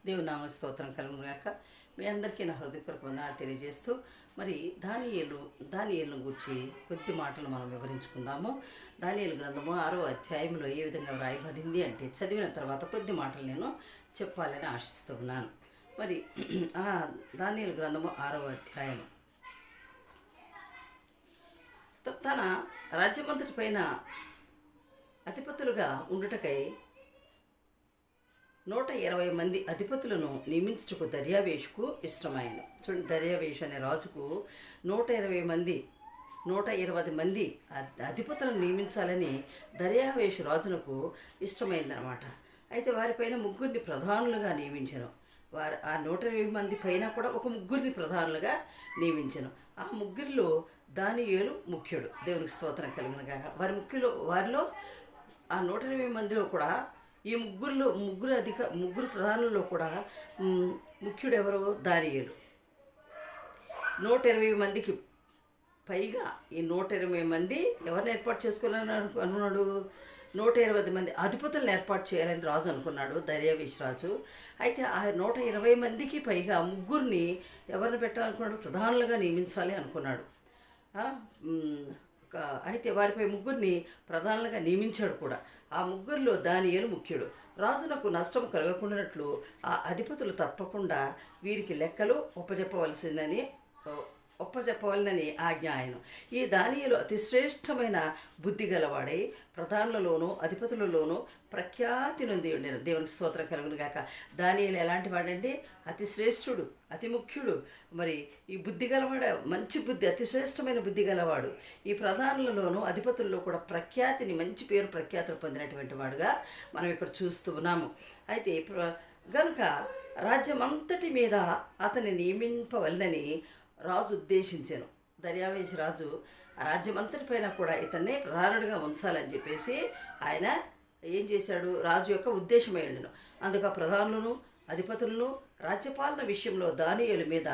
దేవుని నామ స్తోత్రం కలుగుగాక. మీ అందరికీ నా హృదయపూర్వక వందనాలు తెలియజేస్తూ మరి దానియేలును గురించి కొద్ది మాటలు మనం వివరించుకుందాము. దానియేలు గ్రంథము 6వ అధ్యాయంలో ఏ విధంగా వ్రాయబడింది అంటే చదివిన తర్వాత కొద్ది మాటలు నేను చెప్పాలని ఆశిస్తూ ఉన్నాను. మరి దానియేలు గ్రంథము 6వ అధ్యాయం తన రాజ్యమంతటి పైన అధిపతులుగా ఉండుటకై 120 మంది అధిపతులను నియమించుటకు దర్యావేషుకు ఇష్టమైంది. చూడండి, దర్యావేషు అనే రాజుకు 120 మంది అధిపతులను నియమించాలని దర్యావేషు రాజునకు ఇష్టమైందనమాట. అయితే వారిపైన ముగ్గురిని ప్రధానులుగా నియమించను. వారు ఆ 120 మంది పైన కూడా ఒక ముగ్గురిని ప్రధానులుగా నియమించను. ఆ ముగ్గురిలో దానియేలు ముఖ్యుడు. దేవునికి స్తోత్రం కలుగునుగాక. వారిలో ఆ 120 మందిలో కూడా ఈ ముగ్గురు ప్రధానుల్లో కూడా ముఖ్యుడు ఎవరు? దానియేలు. 120 మందికి పైగా ఈ 120 మంది ఎవరిని ఏర్పాటు చేసుకోవాలని అనుకున్నాడు? 120 మంది అధిపతులను ఏర్పాటు చేయాలని రాజు అనుకున్నాడు, దర్యావేషు రాజు. అయితే ఆ 120 మందికి పైగా ముగ్గురిని ఎవరిని పెట్టాలనుకున్నాడు? ప్రధానులుగా నియమించాలి అనుకున్నాడు. అయితే వారిపై ముగ్గురిని ప్రధానులుగా నియమించాడు కూడా. ఆ ముగ్గురిలో దానియేలు ముఖ్యుడు. రాజునకు నష్టం కలగకుండానట్లు ఆ అధిపతులు తప్పకుండా వీరికి లెక్కలు ఒప్పజెప్పవలనని ఆజ్ఞ ఆయన. ఈ దానియేలు అతి శ్రేష్టమైన బుద్ధి గలవాడై ప్రధానులలోనూ అధిపతులలోనూ ప్రఖ్యాతి నొంది ఉండిన. దేవునికి స్తోత్రం కలుగునుగాక. దానియేలు ఎలాంటి వాడండి? అతి శ్రేష్ఠుడు, అతి ముఖ్యుడు. మరి ఈ బుద్ధి గలవాడ, మంచి బుద్ధి, అతి శ్రేష్టమైన బుద్ధి గలవాడు. ఈ ప్రధానులలోనూ అధిపతుల్లో కూడా మంచి పేరు ప్రఖ్యాతులు పొందినటువంటి వాడుగా మనం ఇక్కడ చూస్తూ ఉన్నాము. అయితే గనుక రాజ్యమంతటి మీద అతన్ని నియమింపవలనని రాజు ఉద్దేశించాను. దర్యావేషు రాజు ఆ రాజ్యమంతటి పైన కూడా ఇతన్నే ప్రధానుడిగా ఉంచాలని చెప్పేసి ఆయన ఏం చేశాడు? రాజు యొక్క ఉద్దేశమై ఉండను. అందుకు ఆ ప్రధానులను అధిపతులను రాజ్యపాలన విషయంలో దానియేలు మీద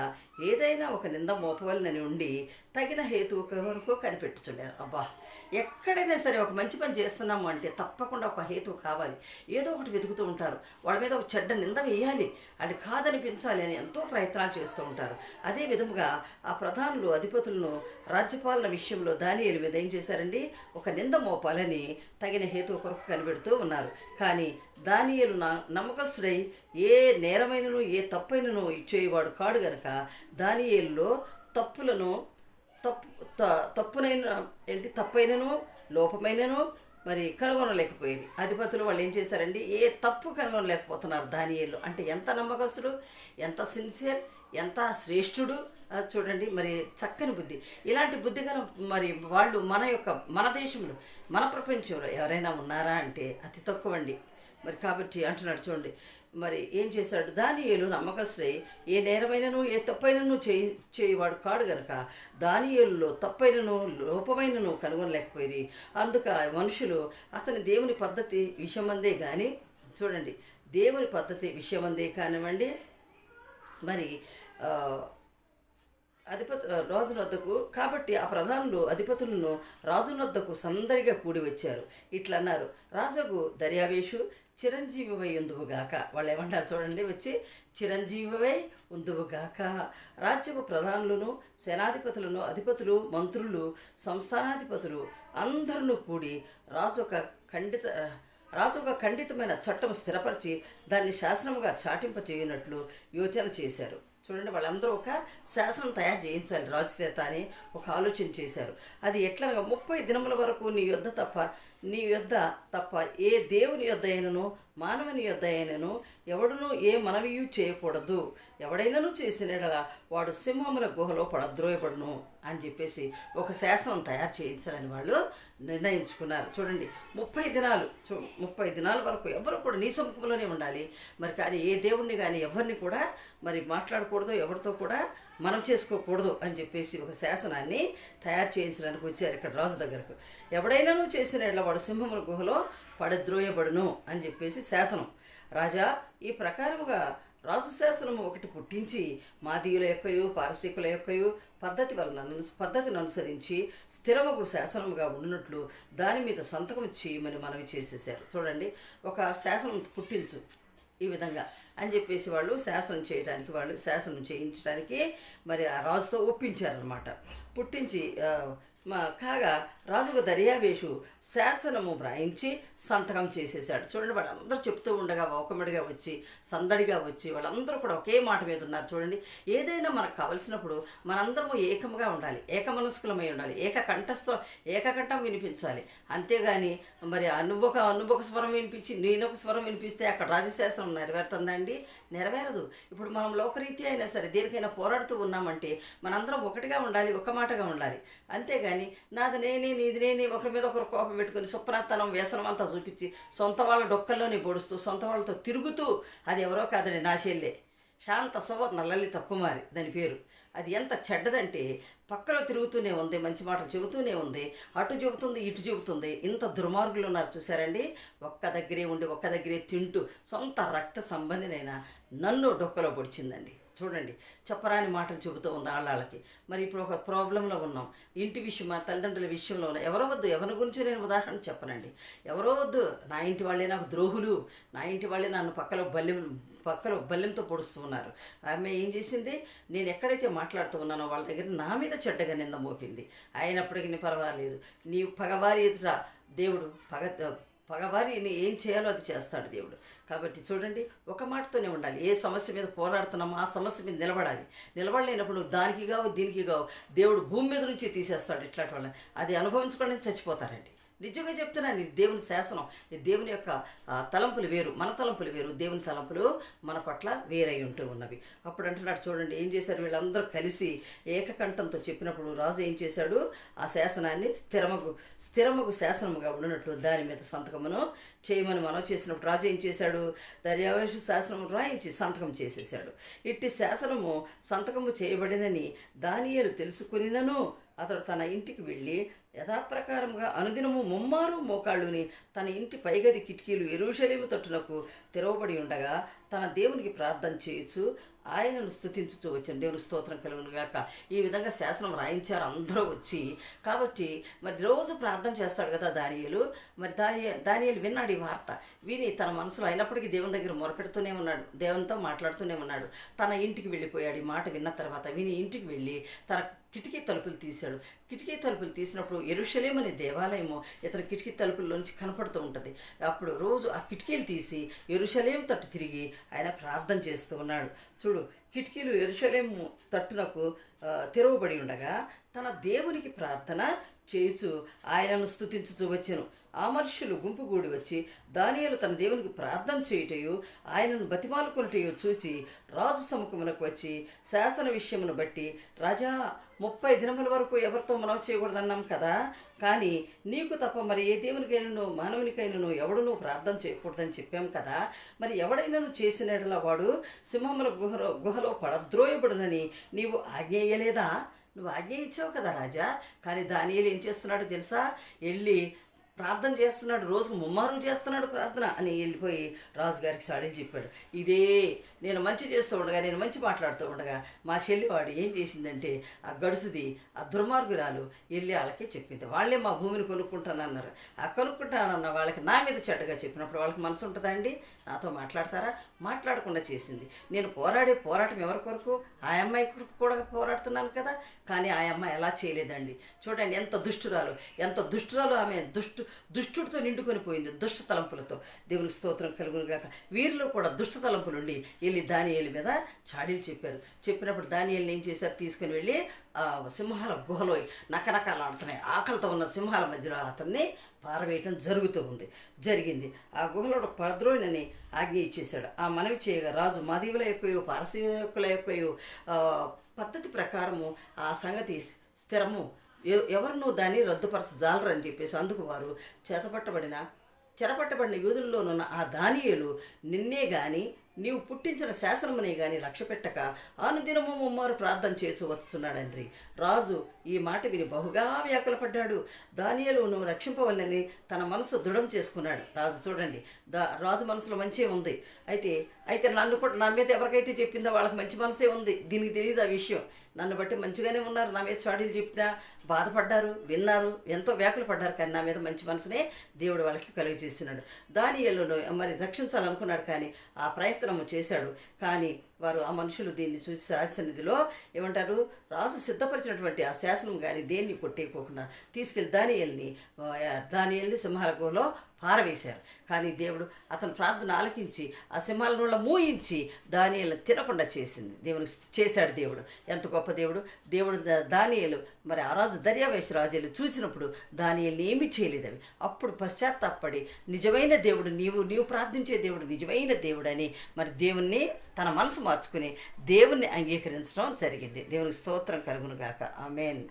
ఏదైనా ఒక నింద మోపవలనని ఉండి తగిన హేతువు వరకు కనిపెట్టుచుండారు. అబ్బా, ఎక్కడైనా సరే ఒక మంచి పని చేస్తున్నాము అంటే తప్పకుండా ఒక హేతువు కావాలి. ఏదో ఒకటి వెతుకుతూ ఉంటారు. వాళ్ళ మీద ఒక చెడ్డ నింద వేయాలి, అది కాదనిపించాలి అని ఎంతో ప్రయత్నాలు చేస్తూ ఉంటారు. అదే విధముగా ఆ ప్రధానులు అధిపతులను రాజ్యపాలన విషయంలో దానియేలు మీద ఏం చేశారండి? ఒక నింద మోపాలని తగిన హేతువు కొరకు కనిపెడుతూ ఉన్నారు. కానీ దానియేలు నమ్మకస్తుడై ఏ నేరమైనను ఏ తప్పైనను ఇచ్చేవాడు కాడు గనక దానియేలులో తప్పైనను లోపమైనను మరి కనుగొనలేకపోయింది. అధిపతులు వాళ్ళు ఏం చేశారండి? ఏ తప్పు కనుగొనలేకపోతున్నారు దానియేలు. అంటే ఎంత నమ్మకస్తుడు, ఎంత సిన్సియర్, ఎంత శ్రేష్ఠుడు చూడండి. మరి చక్కని బుద్ధి. ఇలాంటి బుద్ధి గల మరి వాళ్ళు మన దేశంలో, మన ప్రపంచంలో ఎవరైనా ఉన్నారా అంటే అతి తక్కువ అండి. మరి కాబట్టి అంటున్నాడు చూడండి, మరి ఏం చేశాడు? దానియేలు నమ్మకస్తుడై ఏ నేరమైనను ఏ తప్పైనను చేయవాడు కాడు గనక దానియేలులో తప్పైనను లోపమైనను కనుగొనలేకపోయి అందుక మనుషులు అతని దేవుని పద్ధతి విషయమందే కానీ, చూడండి, దేవుని పద్ధతి విషయమందే కానివ్వండి, మరి రాజునొద్దకు కాబట్టి ఆ ప్రధానులు అధిపతులను రాజునొద్దకు సందడిగా కూడి వచ్చారు. ఇట్లా అన్నారు: రాజుకు దర్యావేషు చిరంజీవివై ఉందువుగాక. వాళ్ళు ఏమంటారు చూడండి, వచ్చి చిరంజీవివై ఉందువుగాక. రాజ్యపు ప్రధానులను సేనాధిపతులను అధిపతులు మంత్రులు సంస్థానాధిపతులు అందరూ కూడి రాజు ఒక ఖండితమైన చట్టం స్థిరపరిచి దాన్ని శాసనముగా చాటింపచేయనట్లు యోచన చేశారు. చూడండి, వాళ్ళందరూ ఒక శాసనం తయారు చేయించాలి రాజు చేత అని ఒక ఆలోచన చేశారు. అది ఎట్లనగా 30 దినముల వరకు నీ యొద్ద తప్ప ఏ దేవుని యొద్ద అయినను మానవుని యొద్ద అయినను ఎవడునూ ఏ మనవియు చేయకూడదు. ఎవడైనాను చేసిన వాడు సింహముల గుహలో పడద్రోయబడును అని చెప్పేసి ఒక శాసనం తయారు చేయించాలని వాళ్ళు నిర్ణయించుకున్నారు. చూడండి, 30 దినాల వరకు ఎవరు కూడా నీ సముఖంలోనే ఉండాలి. మరి కానీ ఏ దేవుణ్ణి కానీ ఎవరిని కూడా మరి మాట్లాడకూడదు, ఎవరితో కూడా మనం చేసుకోకూడదు అని చెప్పేసి ఒక శాసనాన్ని తయారు చేయించడానికి వచ్చారు ఇక్కడ రాజు దగ్గరకు. ఎవడైనాను చేసిన వాడు సింహముల గుహలో పడద్రోయబడును అని చెప్పేసి శాసనం. రాజా, ఈ ప్రకారముగా రాజు శాసనము ఒకటి పుట్టించి మాదీయుల యొక్కయు పారసీకుల యొక్కయు పద్ధతిని అనుసరించి స్థిరముకు శాసనముగా ఉన్నట్లు దాని మీద సంతకం చేయమని మనవి చేసేసారు. చూడండి, ఒక శాసనం పుట్టించు, ఈ విధంగా అని చెప్పేసి వాళ్ళు శాసనం చేయించడానికి మరి ఆ రాజుతో ఒప్పించారనమాట. పుట్టించి కాగా రాజుకు దర్యావేషు శాసనము వ్రాయించి సంతకం చేసేసాడు. చూడండి, వాళ్ళందరూ చెప్తూ ఉండగా ఒకమిడిగా వచ్చి సందడిగా వచ్చి వాళ్ళందరూ కూడా ఒకే మాట మీద ఉన్నారు. చూడండి, ఏదైనా మనకు కావలసినప్పుడు మనందరము ఏకముగా ఉండాలి, ఏకమనస్కులమై ఉండాలి, ఏకకంఠం వినిపించాలి. అంతేగాని మరి నువ్వొక స్వరం వినిపించి నేనొక స్వరం వినిపిస్తే అక్కడ రాజశాసనం నెరవేరుతుందండి? నెరవేరదు. ఇప్పుడు మనం లోకరీతి అయినా సరే దేనికైనా పోరాడుతూ ఉన్నామంటే మనందరం ఒకటిగా ఉండాలి, ఒక మాటగా ఉండాలి. అంతేగాని నాది నేనే నీది నేనే ఒకరి మీద ఒకరు కోపం పెట్టుకుని సుప్పనత్తనం వ్యసనం అంతా చూపించి సొంత వాళ్ళ డొక్కల్లోనే పొడుస్తూ సొంత వాళ్ళతో తిరుగుతూ, అది ఎవరో కాదండి, నా చెల్లె శాంత సువర్ణ లలిత కుమారి దాని పేరు. అది ఎంత చెడ్డదంటే పక్కలో తిరుగుతూనే ఉంది, మంచి మాటలు చెబుతూనే ఉంది, అటు చెబుతుంది ఇటు చెబుతుంది. ఇంత దుర్మార్గులు ఉన్నారు చూసారండి. ఒక్క దగ్గరే ఉండి ఒక్క దగ్గరే తింటూ సొంత రక్త సంబంధినైనా నన్ను డొక్కలో పొడిచిందండి. చూడండి, చెప్పరాని మాటలు చెబుతూ ఉంది వాళ్ళకి. మరి ఇప్పుడు ఒక ప్రాబ్లంలో ఉన్నాం, ఇంటి విషయం, మా తల్లిదండ్రుల విషయంలో ఉన్నాం. ఎవరో వద్దు, ఎవరి గురించి నేను ఉదాహరణ చెప్పనండి. ఎవరో వద్దు, నా ఇంటి వాళ్ళే నాకు ద్రోహులు, నా ఇంటి వాళ్ళే నన్ను పక్కలో బల్లెంతో పొడుస్తూ ఉన్నారు. ఆమె ఏం చేసింది, నేను ఎక్కడైతే మాట్లాడుతూ ఉన్నానో వాళ్ళ దగ్గర నా మీద చెడ్డగా నింద మోపింది. అయినప్పటికీ పర్వాలేదు, నీ పగవారి ఎదుట దేవుడు పగవారిని ఏం చేయాలో అది చేస్తాడు దేవుడు. కాబట్టి చూడండి, ఒక మాటతోనే ఉండాలి. ఏ సమస్య మీద పోరాడుతున్నామో ఆ సమస్య మీద నిలబడాలి. నిలబడలేనప్పుడు దీనికి కావు దేవుడు భూమి మీద నుంచి తీసేస్తాడు. ఇట్లాంటి వాళ్ళని అది అనుభవించుకోవడానికి చచ్చిపోతారండి. నిజంగా చెప్తున్నాను, ఇది దేవుని శాసనం. ఇది దేవుని యొక్క తలంపులు వేరు, మన తలంపులు వేరు, దేవుని తలంపులు మన పట్ల వేరై ఉంటూ ఉన్నవి. అప్పుడు అంటున్నాడు, చూడండి ఏం చేశారు, వీళ్ళందరూ కలిసి ఏకకంఠంతో చెప్పినప్పుడు రాజు ఏం చేశాడు, ఆ శాసనాన్ని స్థిరముగు శాసనముగా ఉన్నట్లు దాని మీద సంతకమును చేయమని మనం చేసినప్పుడు రాజు ఏం చేశాడు, దర్యావేషు శాసనము రాయించి సంతకం చేసేసాడు. ఇట్టి శాసనము సంతకము చేయబడినని దానియేలు తెలుసుకునినను అతడు తన ఇంటికి వెళ్ళి యథాప్రకారంగా అనుదినము ముమ్మారు మోకాళ్ళుని తన ఇంటి పైగది కిటికీలు యెరూషలేము తట్టునకు తెరవబడి ఉండగా తన దేవునికి ప్రార్థన చేయొచ్చు, ఆయనను స్తుతించుతూ వచ్చాను. దేవుని స్తోత్రం కలుగును గాక. ఈ విధంగా శాసనం రాయించారు అందరూ వచ్చి. కాబట్టి మరి రోజు ప్రార్థన చేస్తాడు కదా దానియేలు. మరి దానియేలు విన్నాడు ఈ వార్త. విని తన మనసులో అయినప్పటికీ దేవుని దగ్గర మొరపెడుతూనే ఉన్నాడు, దేవునితో మాట్లాడుతూనే ఉన్నాడు. తన ఇంటికి వెళ్ళిపోయాడు. ఈ మాట విన్న తర్వాత విని ఇంటికి వెళ్ళి తన కిటికీ తలుపులు తీశాడు. కిటికీ తలుపులు తీసినప్పుడు యెరూషలేము అనే దేవాలయము ఇతని కిటికీ తలుపుల్లోంచి కనపడుతూ ఉంటుంది. అప్పుడు రోజు ఆ కిటికీలు తీసి యెరూషలేము తట్టు తిరిగి ఆయన ప్రార్థన చేస్తూ ఉన్నాడు. చూడు, కిటికీలు యెరూషలేము తట్టునకు తెరవబడి ఉండగా తన దేవునికి ప్రార్థన చేయుచు ఆయనను స్తుతించుచూ వచ్చెను. ఆ మనుష్యులు గుంపు కూడి వచ్చి దానియేలు తన దేవునికి ప్రార్థన చేయుటయు ఆయనను బతిమాలుకొనుటయు చూచి రాజు సముఖమునకు వచ్చి శాసన విషయమును బట్టి, రాజా 30 దినముల వరకు ఎవరితో మనవి చేయకూడదన్నాం కదా, కానీ నీకు తప్ప మరి ఏ దేవునికైనాను మానవునికైనాను ఎవడునూ ప్రార్థన చేయకూడదని చెప్పాం కదా. మరి ఎవడైనాను చేసినట్లా వాడు సింహముల గుహలో పడద్రోయబడునని నీవు ఆజ్ఞేయలేదా? నువ్వు ఆజ్ఞ ఇచ్చావు కదా రాజా. కానీ దానియేలు ఏం చేస్తున్నాడో తెలుసా, వెళ్ళి ప్రార్థన చేస్తున్నాడు, రోజుకు ముమ్మారు చేస్తున్నాడు ప్రార్థన అని వెళ్ళిపోయి రాజుగారికి సాడీలు చెప్పాడు. ఇదే నేను మంచి చేస్తూ ఉండగా, నేను మంచి మాట్లాడుతూ ఉండగా మా చెల్లివాడు ఏం చేసిందంటే ఆ గడుసుది, ఆ దుర్మార్గురాలు వెళ్ళి వాళ్ళకే చెప్పింది. వాళ్ళే మా భూమిని కొనుక్కుంటానన్నారు. ఆ కొనుక్కుంటానన్న వాళ్ళకి నా మీద చెడ్డగా చెప్పినప్పుడు వాళ్ళకి మనసు ఉంటుందా అండి? నాతో మాట్లాడతారా? మాట్లాడకుండా చేసింది. నేను పోరాటం ఎవరి కొరకు? ఆ అమ్మాయి కొరకు కూడా పోరాడుతున్నాను కదా. కానీ ఆ అమ్మాయి ఎలా చేయలేదండి. చూడండి ఎంత దుష్టురాలు ఆమె. దుష్టుడితో నిండుకొని పోయింది, దుష్ట తలంపులతో. దేవునికి స్తోత్రం కలుగును గాక. వీరిలో కూడా దుష్ట తలంపులుండి వెళ్ళి దానియేలు మీద చాడీలు చెప్పినప్పుడు దానియేలుని ఏం చేశారు, తీసుకుని వెళ్ళి సింహాల గుహలో నకనకాలాడుతున్నాయి ఆకలితో ఉన్న సింహాల మధ్యలో అతన్ని పారవేయటం జరిగింది. ఆ గుహలో పడద్రోయినని ఆజ్ఞ ఇచ్చేశాడు. ఆ మనవి చేయగా రాజు మాదీవుల యొక్కయో పారసీకుల యొక్కయో పద్ధతి ప్రకారము ఆ సంగతి స్థిరము, ఎవరినూ దాన్ని రద్దుపరచజాలరని చెప్పేసి అందుకు వారు చెరపట్టబడిన యూదుల్లోనున్న ఆ దానియేలు నిన్నే గాని నీవు పుట్టించిన శాసనమునే గాని లక్ష్య పెట్టక అనుదినము ముమ్మారు ప్రార్థన చేసి వస్తున్నాడండ్రి. రాజు ఈ మాట విని బహుగా వ్యాకులపడ్డాడు. దానియేలును రక్షింపవల్లని తన మనసు దృఢం చేసుకున్నాడు. రాజు చూడండి, రాజు మనసులో మంచి ఉంది. అయితే నన్ను కూడా, నా మీద ఎవరికైతే చెప్పిందో వాళ్ళకి మంచి మనసే ఉంది. దీనికి తెలియదు ఆ విషయం. నన్ను బట్టి మంచిగానే ఉన్నారు, నా మీద చాడీలు చెప్తా బాధపడ్డారు, విన్నారు, ఎంతో వ్యాకులు పడ్డారు. కానీ నా మీద మంచి మనసునే దేవుడు వాళ్ళకి కలుగ చేస్తున్నాడు. దానియేలును మరి రక్షించాలనుకున్నాడు, కానీ ఆ ప్రయత్నము చేశాడు. కానీ వారు, ఆ మనుషులు దీన్ని చూసి రాజసన్నిధిలో ఏమంటారు, రాజు సిద్ధపరిచినటువంటి ఆ శాసనం కానీ దేన్ని కొట్టేయకోకుండా తీసుకెళ్ళి దానియేలుని సింహాల గుహలో పారవేశారు. కానీ దేవుడు అతని ప్రార్థన ఆలకించి ఆ సింహాల నోళ్ళ మూయించి దానియేలును తినకుండా చేశాడు దేవుడు. ఎంత గొప్ప దేవుడు! దానియేలు మరి ఆ రాజు దర్యావేషు రాజులు చూసినప్పుడు దానియేలుని ఏమీ చేయలేదు. అవి అప్పుడు పశ్చాత్తాపడి నిజమైన దేవుడు నీవు ప్రార్థించే దేవుడు నిజమైన దేవుడని మరి దేవుణ్ణి తన మనసు మార్చుకుని దేవుణ్ణి అంగీకరించడం జరిగింది. దేవునికి స్తోత్రం కలుగును గాక. ఆమేన్.